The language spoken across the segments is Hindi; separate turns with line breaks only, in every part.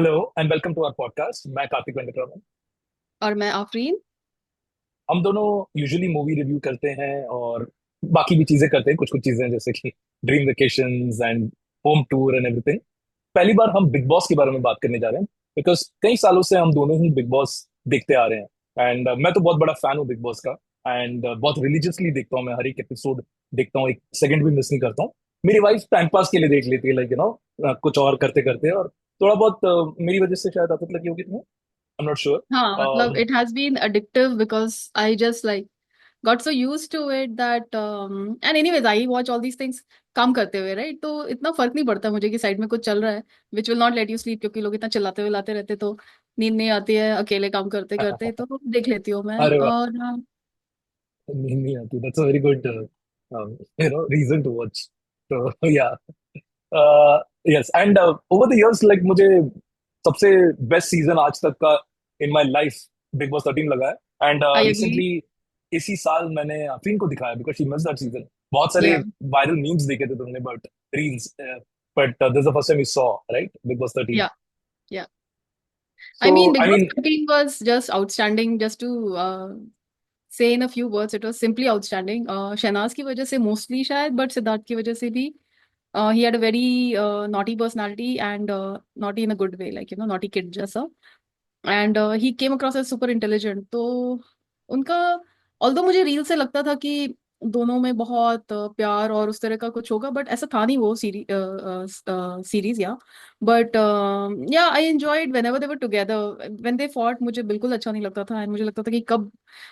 Hello and welcome to our podcast. मैं कार्तिक वेंकटरामन।
और मैं आफरीन।
हम दोनों यूजुअली मूवी रिव्यू करते हैं और बाकी भी चीजें करते हैं, कुछ कुछ चीजें जैसे कि dream vacations and home tour and everything. पहली बार हम बिग बॉस के बारे में बात करने जा रहे हैं बिकॉज कई सालों से हम दोनों ही बिग बॉस देखते आ रहे हैं एंड मैं तो बहुत बड़ा फैन हूँ बिग बॉस का। एंड बहुत रिलीजियसली देखता हूँ, मैं हर एक एपिसोड देखता हूँ, एक सेकंड भी मिस नहीं करता हूँ। मेरी वाइफ टाइम पास के लिए देख लेती है, लाइक कुछ और करते करते, और थोड़ा बहुत मेरी वजह से शायद आदत लगी होगी तुम्हें। I am not sure.
हाँ, मतलब it has been addictive because I just like got so used to it that and anyways I watch all these things काम करते हुए, राइट? तो इतना फर्क नहीं पड़ता मुझे कि साइड में कुछ चल रहा है which will not let you sleep, क्योंकि लोग इतना चिल्लाते हुए लाते रहते तो नींद नहीं आती है अकेले काम करते करते, तो देख लेती हूँ मैं।
अरे वाह,
और
नींद नहीं आती, that's a very good reason to watch. तो या yes, and over the years like मुझे सबसे बेस्ट सीजन आज तक का in my life Bigg boss 13 लगा है। And
I agree.
रिसेंटली इसी साल मैंने अफरीन को दिखाया because she miss that season. बहुत सारे
या
वायरल मीम्स देखे थे तुमने, but reels, but this the first time you saw right big boss 13।
या या
सो
I mean,
I
Bigg Boss
mean
13 was just outstanding. Just to say in a few words, it was simply outstanding. Shehnaaz की वजह से मोस्टली शायद, बट सिद्धार्थ की वजह से भी। He had a very naughty personality and naughty in a good way, like naughty kid जैसा। And he came across as super intelligent. तो उनका, ऑल्दो मुझे रील से लगता था कि दोनों में बहुत प्यार और उस तरह का कुछ होगा, बट ऐसा था नहीं वो सीरीज या। But yeah I enjoyed whenever they were together. When they fought मुझे बिल्कुल अच्छा नहीं लगता था, एंड मुझे लगता था कि कब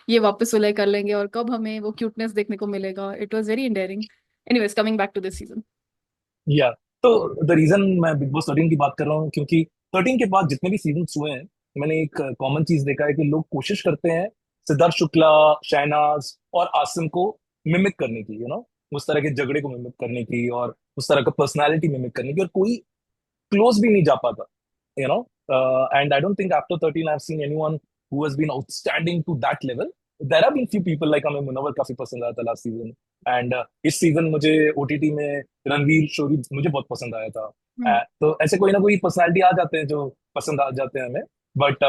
ये वापस सुलह कर लेंगे और कब हमें वो क्यूटनेस देखने को मिलेगा। It was very endearing. Anyways, coming back to this season.
Yeah तो द रीजन मैं बिग बॉस 13 की बात कर रहा हूँ क्योंकि 13 के बाद जितने भी सीजन हुए हैं, मैंने एक कॉमन चीज देखा है कि लोग कोशिश करते हैं सिद्धार्थ शुक्ला, शहनाज और आसिम को मिमिक करने की, उस तरह के झगड़े को मिमिक करने की और उस तरह का पर्सनालिटी मिमिक करने की, और कोई क्लोज भी नहीं जा पाता, you know. And I don't think after 13 I've seen anyone who has been outstanding to that level. There have been few people like हमें मुनव्वर काफी पसंद आया था लास्ट सीजन, एंड इस सीजन मुझे ओटीटी में रणवीर शोरी मुझे बहुत पसंद आया था। तो ऐसे कोई ना कोई पर्सनालिटी आ जाते हैं जो पसंद आ जाते हैं हमें, but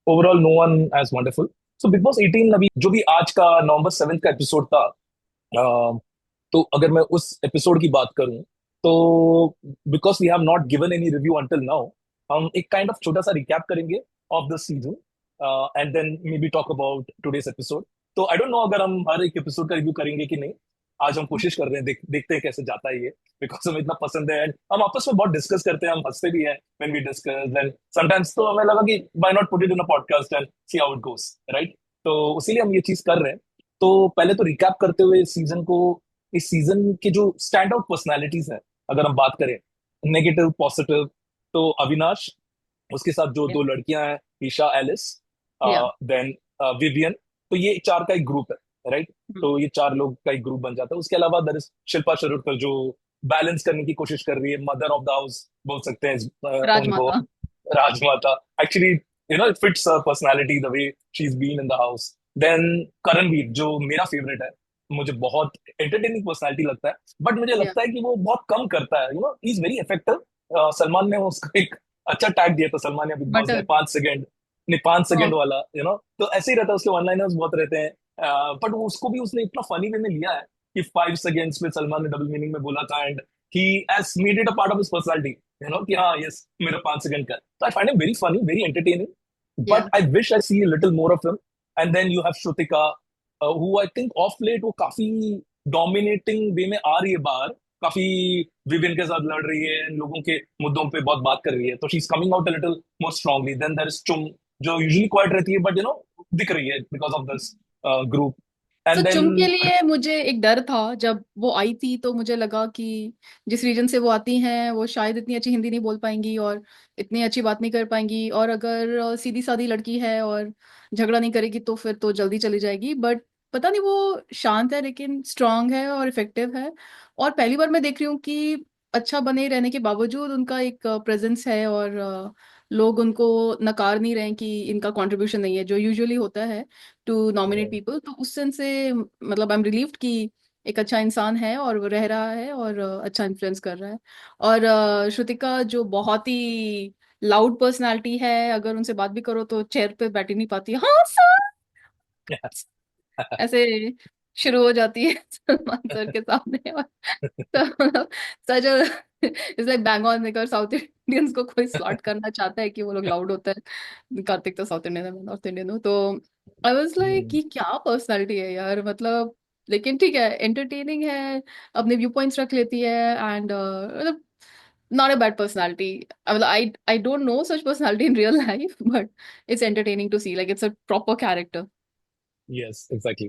overall no one as wonderful. So Bigg Boss 18 अभी जो भी आज का नवंबर 7 का एपिसोड था, तो अगर मैं उस एपिसोड की बात करूं तो because we have not given any review until now, हम एक काइंड ऑफ छोटा सा रिकैप करेंगे of the season and then maybe talk about today's episode. तो आई डोंट नो अगर हम हर एक एपिसोड का रिव्यू करेंगे कि नहीं। आज हम कोशिश कर रहे हैं, देखते हैं कैसे जाता है ये, बिकॉज हमें इतना पसंद है एंड हम आपस में बहुत डिस्कस करते हैं, हम हंसते भी हैं when we discuss and sometimes. तो हमें लगा कि why not put it in a podcast and see how it goes, right? तो उसीलिए हम ये चीज कर रहे हैं। तो पहले तो रिकैप करते हुए सीजन को, इस सीजन के जो स्टैंड आउट पर्सनैलिटीज हैं अगर हम बात करें, नेगेटिव पॉजिटिव, तो अविनाश, उसके साथ जो दो लड़कियां हैं, ईशा, एलिस,
या
देन विवियन। तो ये चार का एक ग्रुप है, राइट? तो ये चार लोग का एक ग्रुप बन जाता है। उसके अलावा दर इज शिल्पा शरूरकर जो बैलेंस करने की कोशिश कर रही है, मदर ऑफ द हाउस बोल सकते हैं उनको,
Rajmata.
Rajmata. Actually it fits personality the way she is been in the house. Then Karanveer जो मेरा फेवरेट है, मुझे बहुत एंटरटेनिंग पर्सनालिटी लगता है, बट मुझे
या
लगता है कि वो बहुत कम करता है, he is very effective. Salman ने उसको एक अच्छा टैग दिया था, सलमान ने बिग बॉस ने
बटर।
5 सेकंड, नहीं 5 सेकंड वाला, तो ऐसे ही रहता है, उसके वन लाइनर्स बहुत रहते हैं। बट वो उसको भी उसने इतना फनी वे में लिया है कि 5 सेकंड्स में सलमान ने डबल मीनिंग में बोला था, and he has made it a part of his personality, कि हाँ यस मेरा 5 सेकंड का। तो I find him very funny, very entertaining,
yeah
but I wish I see little more of him. And then you have Shrutika, who I think of late वो काफी डोमिनेटिंग वे में आ रही है बाहर, काफी विवियन के साथ लड़ रही है, लोगों के मुद्दों पे बहुत बात कर रही है, तो she is coming out a little more strongly. Then there is Chum जो यूजुअली क्वाइट रहती है, बट दिख रही है बिकॉज ऑफ दिस ग्रुप।
तो
एंड देन
चुम के लिए मुझे एक डर था जब वो आई थी, तो मुझे लगा कि जिस रीजन से वो आती हैं वो शायद इतनी अच्छी हिंदी नहीं बोल पाएंगी और इतनी अच्छी बात नहीं कर पाएंगी, और अगर सीधी सादी लड़की है और झगड़ा नहीं करेगी तो फिर तो जल्दी चली जाएगी। बट पता नहीं, वो शांत है लेकिन स्ट्रांग है और इफेक्टिव है। और पहली बार मैं देख रही हूँ कि अच्छा बने रहने के बावजूद उनका एक प्रेजेंस है, और लोग उनको नकार नहीं रहे हैं कि इनका कंट्रीब्यूशन नहीं है, जो यूजुअली होता है टू नॉमिनेट पीपल। तो उस सेंस से मतलब आई एम रिलीव्ड कि एक अच्छा इंसान है और वो रह रहा है और अच्छा इन्फ्लुएंस कर रहा है। और श्रुतिका जो बहुत ही लाउड पर्सनालिटी है, अगर उनसे बात भी करो तो चेयर पे बैठ ही नहीं पाती, हाँ सर ऐसे शुरू हो जाती है सलमान सर के सामने। और तो मतलब सच इट्स लाइक बैंग ऑन, अगर साउथ इंडियंस को कोई स्लॉट करना चाहता है कि वो लोग लाउड होता है, कार्तिक तो साउथ इंडियन है, मैं नॉर्थ इंडियन हूँ, तो आई वाज लाइक
हम्म,
ये क्या पर्सनालिटी है यार, मतलब। लेकिन ठीक है, एंटरटेनिंग है, अपने व्यू पॉइंट्स रख लेती है, एंड मतलब नॉट अ बैड पर्सनालिटी। मतलब I don't know such personality in real life, but it's entertaining to see, like it's a proper character.
yes exactly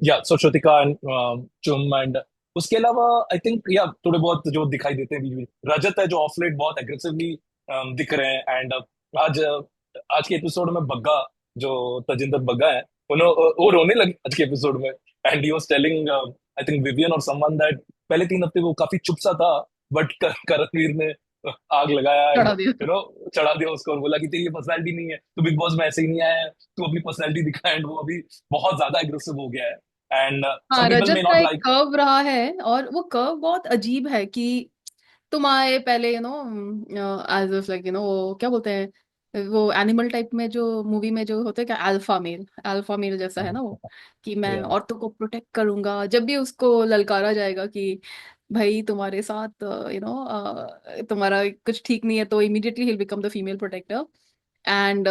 yeah so Shrutika and Chum and उसके अलावा आई थिंक या थोड़े बहुत जो दिखाई देते हैं बीच में रजत है जो ऑफ लेट बहुत एग्रेसिवली दिख रहे हैं एंड आज के एपिसोड में बग्गा जो तजिंदर बग्गा है वो रोने लगे आज के एपिसोड में and he was telling I think Vivian और समवन दैट पहले 3 हफ्ते वो काफी चुप सा था बट करणवीर ने आग लगाया एंड
चढ़ा दिया।
चढ़ा दिया उसको और बोला कि तेरी ये पर्सनैलिटी नहीं है तो बिग बॉस में ऐसे ही नहीं आया है तू अपनी पर्सनैलिटी दिखा एंड वो अभी बहुत ज्यादा एग्रेसिव हो गया है एंड सम
हाँ,
पीपल
रजत
मे
का
नॉट
एक
लाइक
कर्व रहा है, और वो कर्व बहुत अजीब है कि तुम आए पहले, एज इफ लाइक वो क्या बोलते हैं, वो एनिमल टाइप में जो मूवी में जो होते हैं, क्या अल्फा मेल जैसा है ना वो, कि मैं
या
औरतों को प्रोटेक्ट करूंगा, जब भी उसको ललकारा जाएगा कि भाई तुम्हारे साथ तुम्हारा कुछ ठीक नहीं है, तो इमीडिएटली ही become the female protector. And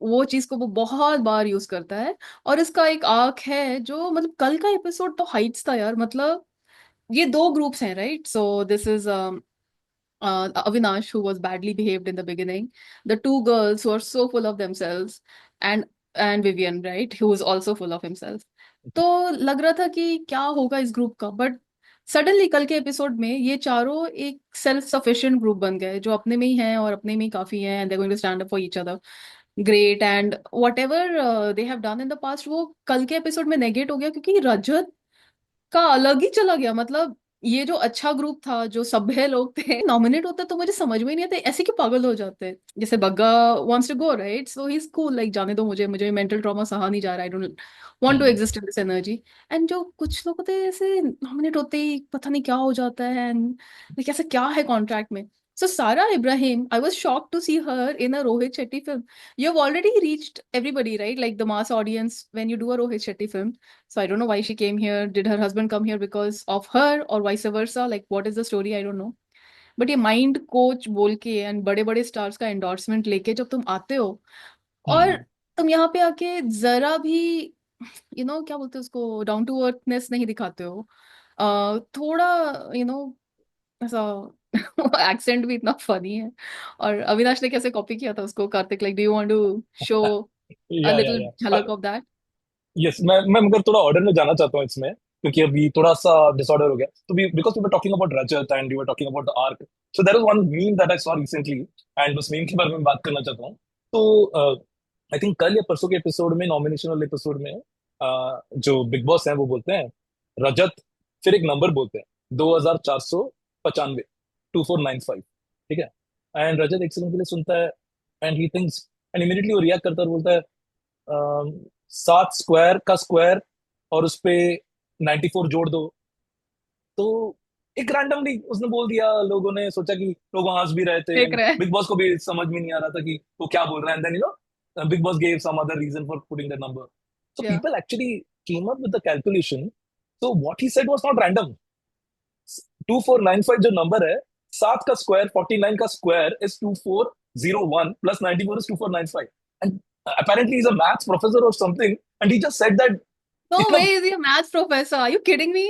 वो चीज को वो बहुत बार यूज करता है। और इसका एक आर्क है जो, मतलब कल का एपिसोड तो हाइट्स था यार, मतलब ये दो ग्रुप्स हैं, right? So this is Avinash, who was badly behaved in the beginning, the two girls who are so full of themselves, and Vivian, right, who is also full of himself. तो लग रहा था कि क्या होगा इस ग्रुप का, बट सडनली कल के एपिसोड में ये चारों एक सेल्फ सफिशिएंट ग्रुप बन गए, जो अपने में ही हैं और अपने में ही काफी हैं, and they going to stand up for each other. Great, and whatever they have done in the past, वो कल के एपिसोड में नेगेट हो गया, क्योंकि रजत का अलग ही चला गया। मतलब ये जो अच्छा ग्रुप था, जो सभ्य लोग थे, नॉमिनेट होता तो मुझे समझ में ही नहीं आता ऐसे क्यों पागल हो जाते हैं। जैसे Bagga wants to go, right, so he is cool, like जाने दो मुझे, मुझे मेंटल ट्रॉमा सहा नहीं जा रहा, I don't want to exist in this energy. And जो कुछ लोग होते हैं ऐसे, नॉमिनेट होते ही पता नहीं क्या हो जाता है, एंड ऐसा क्या है कॉन्ट्रैक्ट में। So Sara Ibrahim, I was shocked to see her in a Rohit Shetty film. You have already reached everybody, right, like the mass audience, when you do a Rohit Shetty film. So I don't know why she came here. Did her husband come here because of her, or vice versa? Like, what is the story? I don't know. But ये माइंड कोच बोल के एंड बड़े बड़े स्टार्स का एंडोर्समेंट लेके जब तुम आते हो, और तुम यहाँ पे आके जरा भी क्या बोलते हैं उसको, डाउन टू अर्थनेस नहीं दिखाते हो, थोड़ा ऐसा एक्सेंट भी इतना फनी है। और अविनाश ने कैसे कॉपी किया था उसको, Kartik, like do you want to show a
yeah
little झलक ऑफ दैट?
यस मैं मगर थोड़ा ऑर्डर में जाना चाहता हूँ इसमें क्योंकि अभी थोड़ा सा डिसऑर्डर हो गया तो we because we were talking about Rajat and you were talking about the arc so there is one meme that I saw recently and उस मीम के बारे में बात करना चाहता हूँ तो आई थिंक कल या परसों के एपिसोड में नॉमिनेशन वाले एपिसोड में जो बिग बॉस है वो बोलते हैं रजत फिर एक नंबर बोलते हैं 2495 2495 ठीक है एंड रजत एक सेकंड के लिए सुनता है and he thinks and immediately वो रिएक्ट करता है और बोलता है 7 स्क्वायर का स्क्वायर और उस पे 94 जोड़ दो तो एक रैंडमली उसने बोल दिया लोगों ने सोचा कि लोग हंस भी रहे थे
देख
एंड
रहे हैं।
बिग बॉस को भी समझ में नहीं आ रहा था कि वो क्या बोल रहा है and then Bigg Boss gave some other reason for putting the number so
yeah
people actually came up with the calculation so what he said was not random 2495 जो नंबर है 7 का स्क्वायर 49 का square is 2401 plus 94 is 2495 and apparently he's a maths professor or something and he just said that
no way,
इतना
is he a maths professor? Are you kidding me?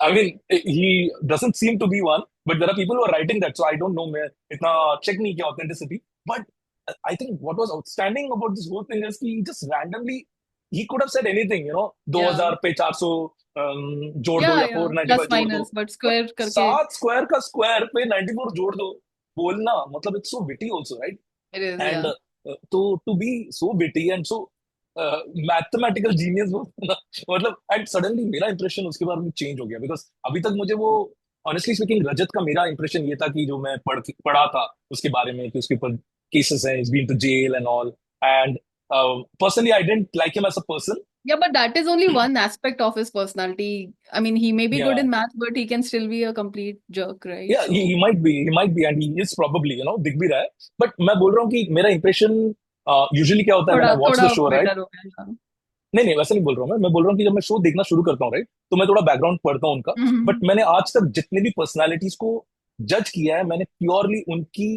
I mean he doesn't seem to be one but there are people who are writing that so I don't know मैं इतना check नहीं किया authenticity but I think what was outstanding about this whole thing is कि he just randomly he could have said anything 2000
या
पे 400 जोड़ दो या
या प्लस
495 जोड़ दो
माइनस, बट
but
स्क्वायर करके।
7 स्क्वायर का स्क्वायर पे 94 जोड़ दो बोलना मतलब it's so witty also right
it is, या।
and to be so witty and so mathematical genius वो ना मतलब एंड सडनली मेरा इंप्रेशन उसके बारे में चेंज हो गया बिकॉज अभी तक मुझे वो ऑनेस्टली स्पीकिंग रजत का मेरा इंप्रेशन ये था कि जो मैं पढ़ा था उसके बारे में कि उसके ऊपर केसेस हैं is been to jail and all and personally I don't like him as a person
Yeah, but that is only one aspect of his personality. I mean, he may be good
Yeah,
in math, but he can still be a complete jerk, right?
yeah,
So
he might be, and he is probably, दिख भी रहा है. But मैं बोल रहा हूँ कि मेरा impression यूजुअली क्या होता है when
थोड़ा
I watch the
थोड़ा
show, right?
बेटर हो गया।
नहीं नहीं, वैसे नहीं बोल रहा हूँ मैं बोल रहा हूँ कि जब मैं शो देखना शुरू करता हूँ, राइट, तो मैं थोड़ा बैकग्राउंड पढ़ता हूँ उनका. बट
हम्म
मैंने आज तक जितने भी पर्सनालिटीज को जज किया है, मैंने प्योरली उनकी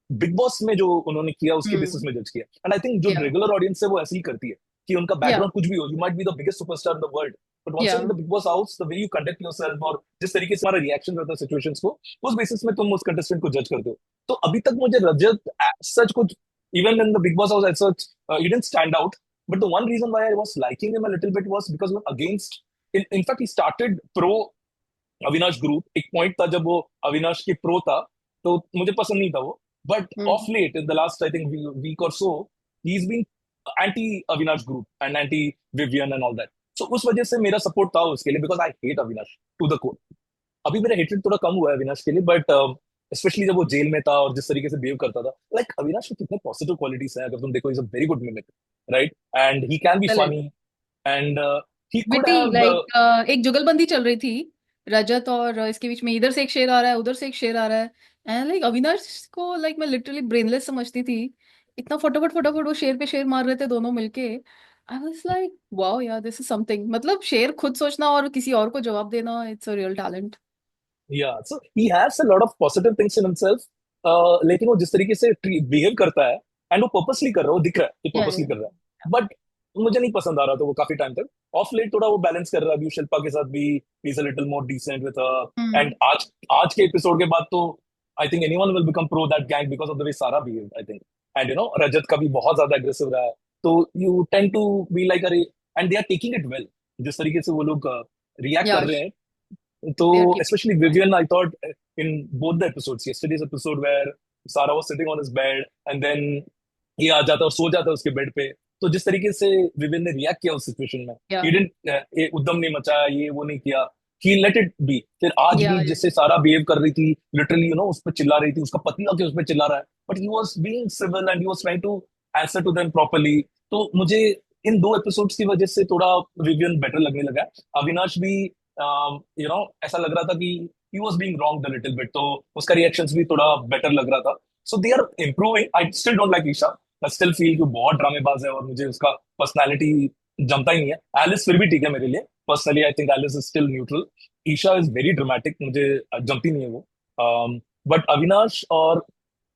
बिग बॉस में जो उन्होंने किया उसके बेसिस
हम्म
में जज किया. एंड आई थिंक जो
या
रेगुलर ऑडियंस है वो ऐसे ही करती है कि उनका
या
बैकग्राउंड कुछ भी हो, you might be the biggest superstar in the world, but once
yeah
you in the big boss house, the way you conduct yourself और जिस तरीके से हमारा रिएक्शन रहता है सिचुएशंस को, उस बेसिस में तुम उस कंटेस्टेंट को जज करते हो. तो अभी तक मुझे रजत सच कुछ, even in the big boss house as such, he didn't stand out. But the one reason why I was liking him a little bit was because we were against, in fact he started pro Avinash group. एक पॉइंट था जब वो अविनाश के प्रो था, तो मुझे पसंद नहीं था वो. But of
hmm
late in the last I think week or so, he is been anti Avinash group and anti Vivian and all that. So उस वजह से मेरा सपोर्ट था उसके लिए, because I hate Avinash to the core. अभी मेरा हेटरेट थोड़ा कम हुआ है अविनाश के लिए, बट स्पेशली जब वो जेल में था और जिस तरीके से बिहेव करता था, लाइक अविनाश में कितने पॉजिटिव क्वालिटीज हैं अगर तुम देखो. Is a very good mimic, right, and he can be funny, and he could
witty
have.
Like एक जुगलबंदी चल रही थी रजत और इसके बीच में, इधर से एक शेर आ रहा है, उधर से एक शेर आ रहा है। एंड लाइक अविनाश को लाइक मैं लिटरली ब्रेनलेस समझती थी। इतना फटाफट फटाफट वो शेर पे शेर मार रहे थे दोनों मिलके। आई वाज लाइक वाओ यार, दिस इज समथिंग। मतलब शेर खुद सोचना और किसी और को जवाब देना, it's a real talent.
Yeah, so he has a lot of positive things in himself. लेकिन वो जिस तरीके से बिहेव करता है, एंड वो पर्पसली कर रहा है, वो दिख रहा है कि
या
पर्पसली कर रहा है, बट मुझे नहीं पसंद आ रहा था वो काफी टाइम तक. ऑफ लेट थोड़ा वो बैलेंस कर रहा है अभी शिल्पा के साथ भी. He is a little more decent with her, and आज आज के एपिसोड के बाद तो I think anyone will become pro that gang because of the way Sara behave, I think. And Rajat का भी बहुत ज्यादा एग्रेसिव रहा है. तो you tend to be like अरे, and they are taking it well, जिस तरीके से वो लोग रिएक्ट
या
कर रहे हैं. तो
they are taking.
especially Vivian, I thought in both the episodes, yesterday's episode where Sarah was sitting on his bed and then ये आ जाता और सो जाता उसके बेड पे, तो जिस तरीके से विविन ने रिएक्ट किया उस सिचुएशन में,
या
ही डिडंट, ये उद्यम नहीं मचाया, ये वो नहीं किया, ही लेट इट बी. फिर आज
या
भी जिससे सारा बिहेव कर रही थी, लिटरली उस पर चिल्ला रही थी, उसका पति आके उस पर चिल्ला रहा है, but he was being civil and he was trying to answer to them properly. तो मुझे इन दो एपिसोड्स की वजह से थोड़ा विवियन बेटर लगने लगा है. अविनाश भी ऐसा लग रहा था कि he was being wronged a little bit, तो उसका रिएक्शंस भी थोड़ा बेटर लग रहा था. So they are improving. I still don't like Isha. I still feel कि बहुत ड्रामेबाज है और मुझे उसका पर्सनालिटी जमता ही नहीं है. एलिस फिर भी ठीक है मेरे लिए personally. I think Alice is still neutral. Isha is very dramatic, मुझे जमती नहीं है वो. बट अविनाश और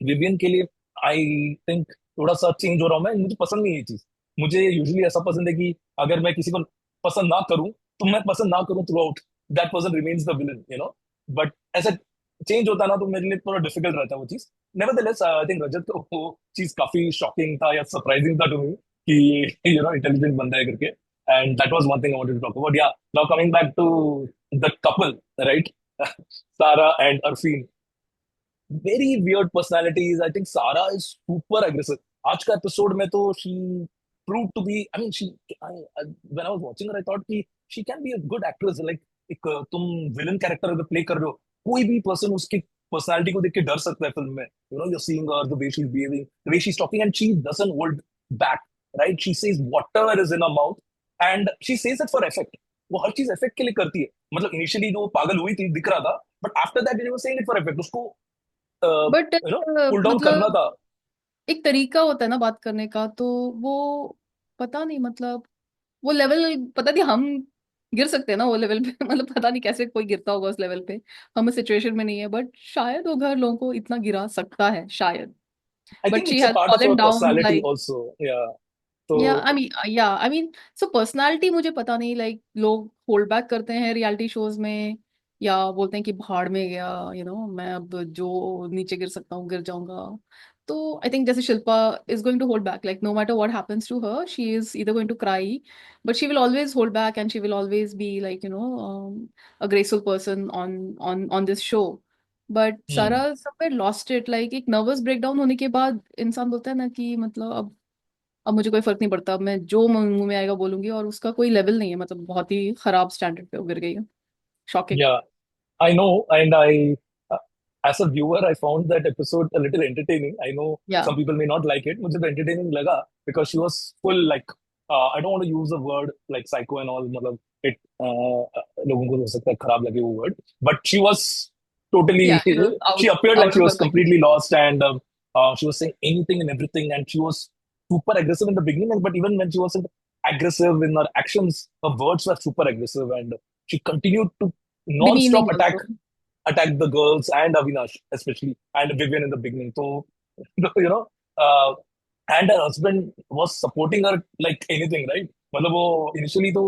विवियन के लिए आई थिंक थोड़ा सा चेंज हो रहा हूँ मैं. मुझे पसंद नहीं है ये चीज. मुझे यूजुअली ऐसा पसंद है कि अगर मैं किसी को पसंद ना करूं, तो मैं पसंद ना करूं through out, that person remains the villain, but ऐसा चेंज होता ना, तो मेरे लिए थोड़ा डिफिकल्ट रहता है वो चीज. नेवरदलेस आई थिंक रजत को वो चीज काफी शॉकिंग था या सरप्राइजिंग था टू मी कि इंटेलिजेंट बंदा है करके. And that was one thing I wanted to talk about. Yeah, now coming back to the couple, right, Sara and Arfeen. Very weird personalities. I think Sara is super aggressive. आज का एपिसोड में तो she prove to be, I mean she, when I was watching her, I thought कि she can be a good actress. Like एक तुम विलन कैरेक्टर अगर प्ले कर रहे हो, कोई भी पर्सन उसकी पर्सनालिटी को देख के डर सकता है फिल्म में. You seeing her, the way she is behaving, the way she is talking, and she doesn't hold back, right. She says whatever is in her mouth, and she says it for effect. वो हर चीज इफेक्ट के लिए करती है. मतलब इनिशियली जो पागल हुई थी दिख रहा था, but after that she was saying it for effect. उसको
बट
पुल डाउन करना
मतलब
था.
एक तरीका होता है ना बात करने का, तो वो पता नहीं मतलब वो लेवल, पता नहीं हम गिर सकते हैं ना वो लेवल पे। मतलब पता नहीं कैसे कोई गिरता होगा उस लेवल पे। हम इस सिचुएशन में नहीं है, बट शायद वो घर लोगों को इतना गिरा सकता है शायद।
I
but
think
she
it's a
has
part of
fallen
our
down
personality
like.
Also. Yeah, तो
या आई मीन सो पर्सनालिटी मुझे पता नहीं, लाइक लोग होल्ड बैक करते हैं रियलिटी शोज में, या बोलते हैं कि भाड़ में गया, मैं अब जो नीचे गिर सकता हूँ गिर जाऊंगा। तो आई थिंक जैसे Shilpa is going to hold back, like no matter what happens to her, she is either going to cry, but she will always hold back and she will always be like a graceful person on this show. But
hmm.
Sara somewhere lost it, like एक नर्वस ब्रेकडाउन होने के बाद इंसान बोलता है ना कि मतलब अब मुझे कोई फर्क नहीं पड़ता, अब मैं जो मुंह में आएगा बोलूंगी, और उसका कोई लेवल नहीं है। मतलब बहुत ही खराब स्टैंडर्ड पे वो गिर गई है। Shocking.
Yeah, I know, and uh, as a viewer, I found that episode a little entertaining. I know
या
some people may not like it. मुझे तो entertaining लगा because she was full like I don't want to use the word like psycho and all, मतलब इट लोगों को हो सकता है खराब लगे वो word, but she was totally
Yeah, she was
she appeared like
out
she
of her
was
mind.
completely lost, and she was saying anything and everything, and she was super aggressive in the beginning, but even when she wasn't aggressive in her actions, her words were super aggressive, and she continued to
Demeaning
non-stop
also.
attack the girls and Avinash especially, and Vivian in the beginning. So you know, and her husband was supporting her like anything, right? मतलब वो initially तो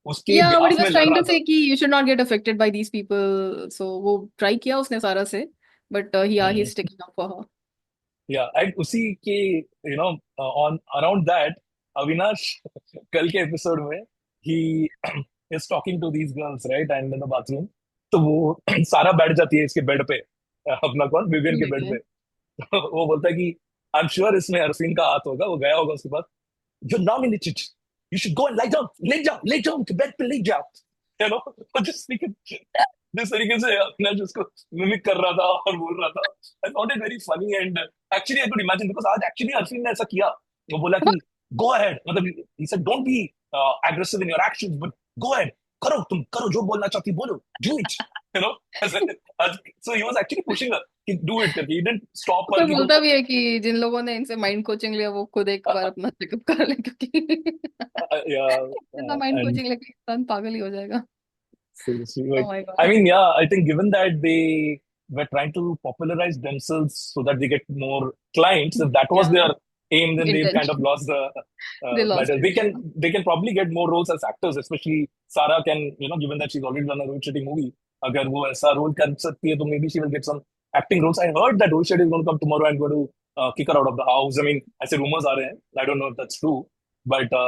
उसके
Yeah, but he
behalf में
was
लड़
trying
रहा
to
था.
say कि you should not get affected by these people. So वो try किया उसने सारा से, but yeah, he's
Hmm.
sticking up for her.
Yeah, and उसी के on around that Avinash कल के एपिसोड में he is talking to these girls right and in the bathroom, तो वो सारा बैठ जाती है इसके बेड पे, अपना कौन विवियन के बेड पे.
Vivian.
वो बोलता है कि आई एम श्योर इसमें अरफीन का हाथ होगा, वो गया होगा उसके पास. You're nominated. You should go and lie down. Lay down to bed पे lay down. Just thinking, जिस तरीके से अपना जिसको मिमिक कर रहा था और बोल रहा था, I found it very funny and actually I could imagine because आज actually अरफीन ने ऐसा किया. वो बोला कि go ahead, मतलब he said don't be aggressive in your actions but go ahead, करो तुम करो जो बोलना चाहती बोलो, do it, you know. So he was actually pushing her कि do it करके, he didn't stop her
कोई
कि तुम.
बोलता भी है कि जिन लोगों ने इनसे माइंड कोचिंग लिया वो खुद एक बार अपना चेकअप कर ले, क्योंकि
Yeah,
इतना माइंड
and
कोचिंग लेके इंसान पागल ही हो जाएगा.
seriously,
Oh
like
my
I
God.
mean, yeah, I think given that they were trying to popularize themselves so that they get more clients, if that was
Yeah,
their aim, then they kind of
intention.
lost the
They lost
battle.
it. Yeah.
They can probably get more roles as actors, especially Sarah can, given that she's already done a road shitty movie. अगर वो ऐसा रोल कर सकती है तो maybe she will get some acting roles. I heard that Rohit Shetty is going to come tomorrow and going to kick her out of the house. I mean, ऐसे rumors आ रहे हैं. I don't know if that's true, but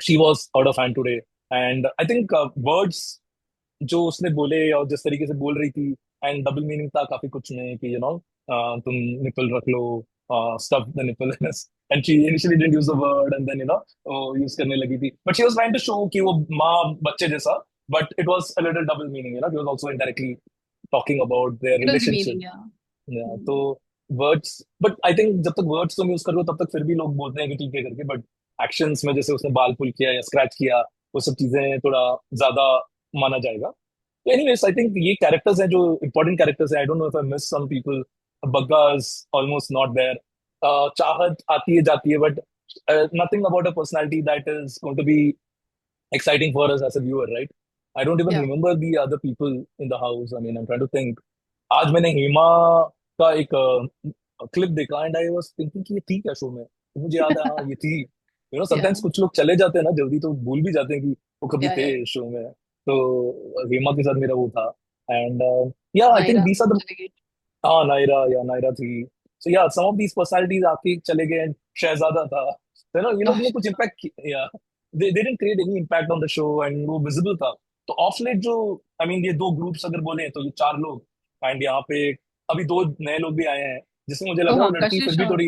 she was out of hand today. And I think words जो उसने बोले और जिस तरीके से बोल रही थी, एंड डबल मीनिंग था काफी कुछ में कि तुम निपल रख लो, stuff the nipple, and she initially didn't use the word and then use करने लगी थी, but she was trying to show कि वो माँ बच्चे जैसा, but it was a little double meaning, he was also indirectly talking about their
It was demeaning.
Relationship.
Yeah.
या तो
Hmm.
Words, but I think जब तक वर्ड्स तुम यूज करो तब तक फिर भी लोग बोलते हैं कि ठीक है करके, बट एक्शंस में जैसे उसने बाल पुल किया या स्क्रैच किया, वो सब चीजें थोड़ा ज्यादा माना जाएगा. तो एनीवेज आई थिंक ये कैरेक्टर्स हैं जो इंपॉर्टेंट कैरेक्टर्स हैं. I don't know if I miss some people. Bagga is almost not there. Chahat आती है जाती है, but nothing about a personality that is going to be exciting for us as a viewer, right? I don't even
Yeah.
remember the other people in the house. I mean, I'm trying to think. आज मैंने हेमा का एक क्लिप देखा एंड आई वाज थिंकिंग कि ये थी क्या शो में, तो मुझे याद है हाँ ये थी.
Yeah.
समटाइम्स कुछ लोग चले जाते हैं ना जल्दी, तो भूल भी जाते हैं कि वो कभी
Yeah.
थे
Yeah.
शो में. तो हेमा के साथ मेरा वो था. एंड या I think
Naira.
These are the.
चली गई.
हाँ नायरा, या नायरा थी. सो या सम ऑफ दीस पर्सनालिटीज आके चले गए and शहजादा था, तो ना ये लोग ने
Gosh.
कुछ इम्पैक्ट, या they didn't create any impact on the show and वो विजिबल था. तो ऑफ लेट जो, आई मीन ये दो ग्रुप्स अगर बोले तो ये चार लोग, एंड यहाँ पे अभी दो नए लोग भी आए हैं, जिसमें मुझे लग
Oh
रहा है
हाँ,
वो
कशिश और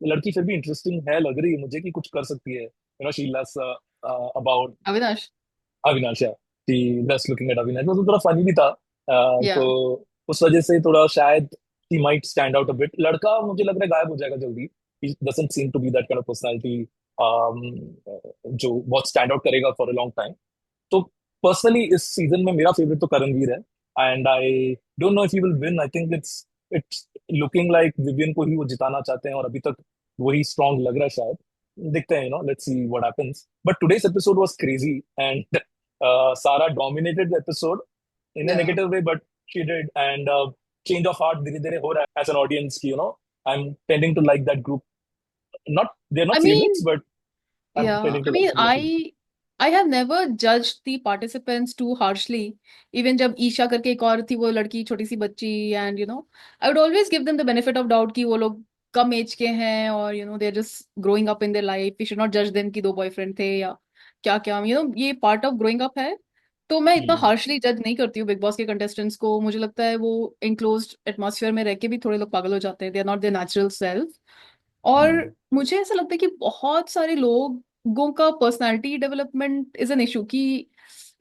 लड़की फिर भी इंटरेस्टिंग है, लग रही है मुझे कि कुछ कर सकती है. She less about
Avinash.
Avinash, या she less looking at Avinash, वो थोड़ा फनी भी था.
Yeah.
तो उस वजह से थोड़ा शायद he might stand out a bit. लड़का मुझे लग रहा है गायब हो जाएगा जल्दी. He doesn't seem to be that kind of personality um, जो बहुत स्टैंड आउट करेगा फॉर अ लॉन्ग टाइम. तो पर्सनली इस सीजन में मेरा फेवरेट तो करणवीर है. And I don't know if he will win. I think it's looking like Vivian को ही वो जिताना चाहते हैं और अभी तक वही स्ट्रांग लग रहा है शायद. देखते हैं, let's see what happens. But today's episode was crazy and Sara dominated the episode in a
Yeah.
Negative way, but she did. And change of heart धीरे धीरे हो रहा है एज एन ऑडियंस की, I am tending to like that group. Not they are
I
not
mean,
favorites, but I'm
yeah.
tending
I
to like
mean,
them a little.
I have never judged the participants too harshly. Even जब ईशा करके एक और थी वो लड़की छोटी सी बच्ची, and I would always give them the benefit of doubt कि वो लोग कम एज के हैं और they're just growing up in their life. We should not judge them कि दो बॉयफ्रेंड थे या क्या क्या, ये पार्ट ऑफ ग्रोइंग अप है. तो मैं इतना
Hmm.
हार्शली जज नहीं करती हूँ बिग बॉस के कंटेस्टेंट्स को. मुझे लगता है वो इनक्लोज्ड एटमॉस्फेयर में रह के भी थोड़े लोग पागल हो जाते हैं. They are not there natural self. और
Hmm.
मुझे ऐसा लगता है कि बहुत सारे लोगों का personality development is an issue कि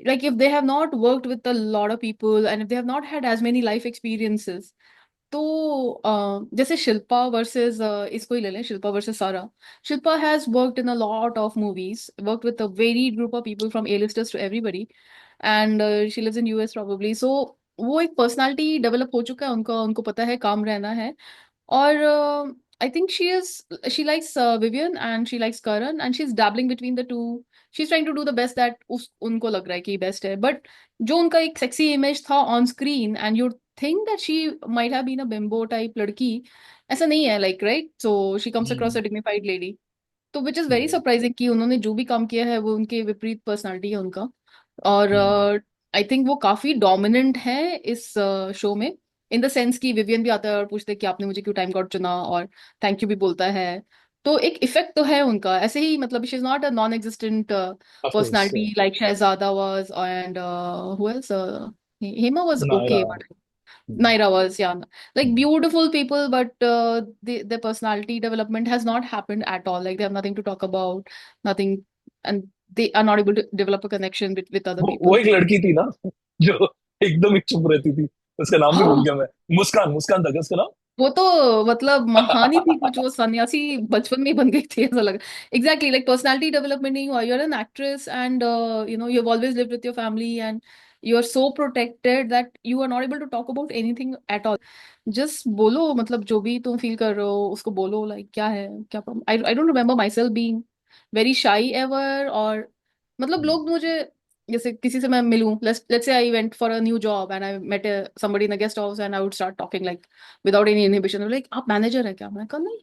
like if they have not worked with a lot of people and if they have not had as many life experiences, तो जैसे शिल्पा वर्सेस इसको ही ले लें, Shilpa versus Sara. Shilpa has worked in a lot of movies, worked with a very group of people from A listers to everybody, and she lives in US probably. So वो एक पर्सनालिटी डेवलप हो चुका है उनका, उनको पता है काम रहना है। और I think she likes Vivian and she likes Karan and she's dabbling between the two. She's trying to do the best that उस उनको लग रहा है कि बेस्ट है, बट जो उनका एक सेक्सी इमेज था on screen and you think that she might have been a bimbo type लड़की, ऐसा नहीं है, like right, so she comes across
hmm.
A dignified lady. तो which is very
Right.
Surprising कि उन्होंने जो भी काम किया है वो उनके विपरीत पर्सनालिटी है उनका। और
हम्म।
आई थिंक वो काफी डोमिनेंट है इस शो में, इन द सेंस कि विवियन भी आता है और पूछते हैं कि आपने मुझे क्यों टाइम कार्ड चुना, और थैंक यू भी बोलता है। तो एक इफेक्ट तो है उनका ऐसे ही, मतलब she is not a non existent
Of course, yeah.
Personality like Shehzada was, and who else, Hema was okay,
Naira. Hmm.
Naira was, yeah, like beautiful people, but their personality development has not happened at all. Like they have nothing to talk about, nothing, and they are not able to develop a connection with other
वो
people.
एक लड़की थी ना, जो एकदम ही चुप रहती थी, उसका नाम भी भूल
हाँ,
गया मैं। मुस्कान, मुस्कान था क्या उसका नाम?
वो तो मतलब महान ही थी कुछ, वो सन्यासी बचपन में ही बन गई थी ऐसा लगा। एग्जैक्टली, लाइक पर्सनालिटी डेवलपमेंट नहीं हुआ। You are an actress and you have always lived with your family and you are so protected that you are not able to talk about anything at all. Just बोलो, मतलब जो भी तुम फील कर रहे हो उसको बोलो, लाइक क्या है, क्या problem. I don't remember my self being very shy ever, और मतलब लोग मुझे, जैसे किसी से मैं मिलूं, let's say I went for a new job and I met somebody in the guest house and I would start talking like without any inhibition, like आप मैनेजर है क्या, मैं कहा नहीं।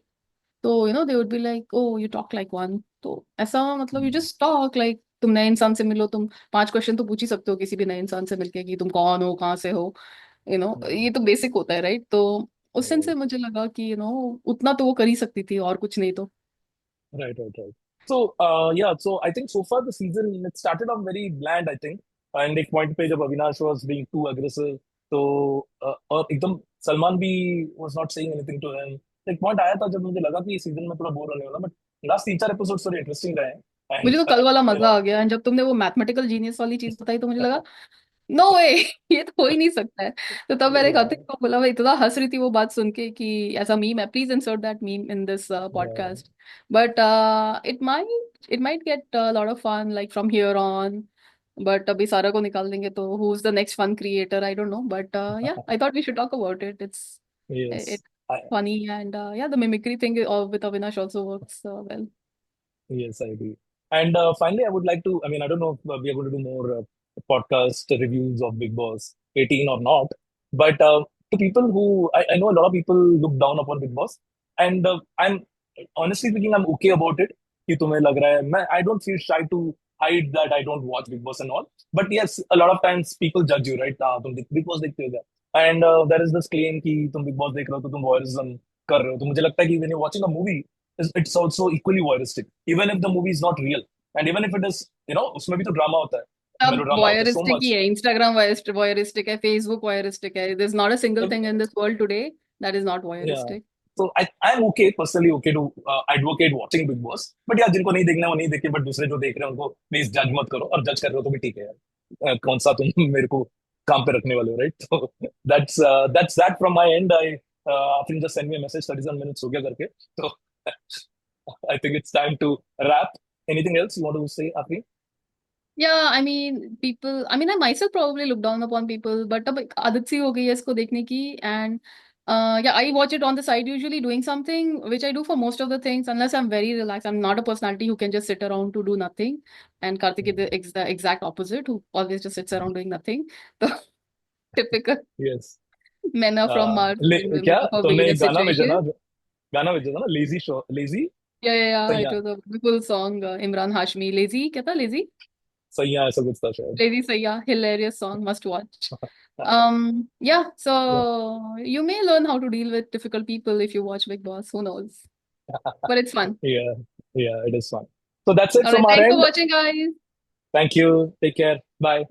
तो they would be like, oh you talk like one. तो ऐसा मतलब यू जस्ट टॉक लाइक, तुम नए इंसान से मिलो, तुम 5 क्वेश्चन तो पूछ ही सकते हो किसी भी नए इंसान से मिलके कि तुम कौन हो, कहाँ से हो, ये तो बेसिक होता है, राइट। तो उस सेंस से मुझे लगा कि उतना तो वो कर ही सकती थी और कुछ नहीं तो।
Right, right, right. So, yeah, so I think so far the season it started off very bland, I think. And एक point पे जब Avinash was being too aggressive, तो और एकदम सलमान भी was not saying anything to him. एक point आया था जब मुझे लगा कि इस सीजन में थोड़ा बोर होने वाला, but लास्ट 3-4 एपिसोड थोड़े इंटरेस्टिंग रहे हैं
मुझे
and
तो कल वाला
you
मजा
know
आ गया, एंड जब तुमने वो मैथमेटिकल जीनियस वाली चीज बताई तो मुझे लगा नो वे, ये तो हो ही नहीं सकता है। तो तब मैंने
yeah,
कार्तिक को बोला, मैं इतना हंस रही थी वो बात सुन के कि ऐसा मीम है, please insert that meme in this
yeah,
podcast. But it might get lot of fun like from here on. But अभी सारा को निकाल देंगे तो who is the next fun creator, I don't know, but yeah I thought we should talk about it,
yes.
It funny, and yeah, the mimicry thing with Avinash also works well.
Yes, I agree. And finally, I would like to, I mean, I don't know if we are going to do more podcast reviews of Big Boss 18 or not, but to people who, I know a lot of people look down upon Big Boss, and I'm honestly speaking, I'm okay about it. कि तुम्हें लग रहा है, मैं I don't feel shy to hide that I don't watch Big Boss and all. But yes, a lot of times people judge you, right? हाँ, तुम Big Boss देखते हो क्या? And there is this claim कि तुम Big Boss देख रहे हो तो तुम voyeurism कर रहे हो। तो मुझे लगता है कि when you're watching a movie, it's also equally voyeuristic, even if the movie is not real, and even if it is, उसमें भी तो ड्रामा होता है,
सब
melodrama होता है so
वॉयरिस्टिक ही
much.
है, इंस्टाग्राम वॉयरिस्टिक है, फेसबुक वॉयरिस्टिक है, there is not a single thing in this world today that is not
Yeah.
Voyeuristic.
So I'm okay, personally okay to advocate watching Big Boss. But yeah, जिनको नहीं देखना है वो नहीं देखे, बट दूसरे जो देख रहे हैं उनको प्लीज जज मत करो, और जज कर रहे हो तो भी ठीक है यार। कौन सा तुम मेरे को काम पे रखने वाले हो, राइट? तो that's that from my end. I Afrin just send me a message 37 minutes हो गया करके, तो I think it's time to wrap. Anything else you want to say, Afrin?
Yeah, I mean, people, I mean, I myself probably look down upon people, but अब एक आदत सी हो गई है इसको देखने की, and yeah, I watch it on the side usually doing something, which I do for most of the things, unless I'm very relaxed. I'm not a personality who can just sit around to do nothing, and Karthik is the exact opposite, who always just sits around doing nothing. So typical
Yes.
men are from Mars in the
क्या
middle of a
तुमने
Venus
एक
situation.
गाना भेजा था ना, lazy show, lazy
Yeah, it
सैया,
was a beautiful song. Imran Hashmi, Lazy, क्या था Lazy?
सैया ऐसा कुछ था शायद।
Lazy Sayah, hilarious song, must watch. Yeah, so you may learn how to deal with difficult people if you watch Big Boss. Who knows? But it's fun.
Yeah, yeah, it is fun. So that's it
All
from
right,
our
thanks for
end.
watching, guys.
Thank you. Take care. Bye.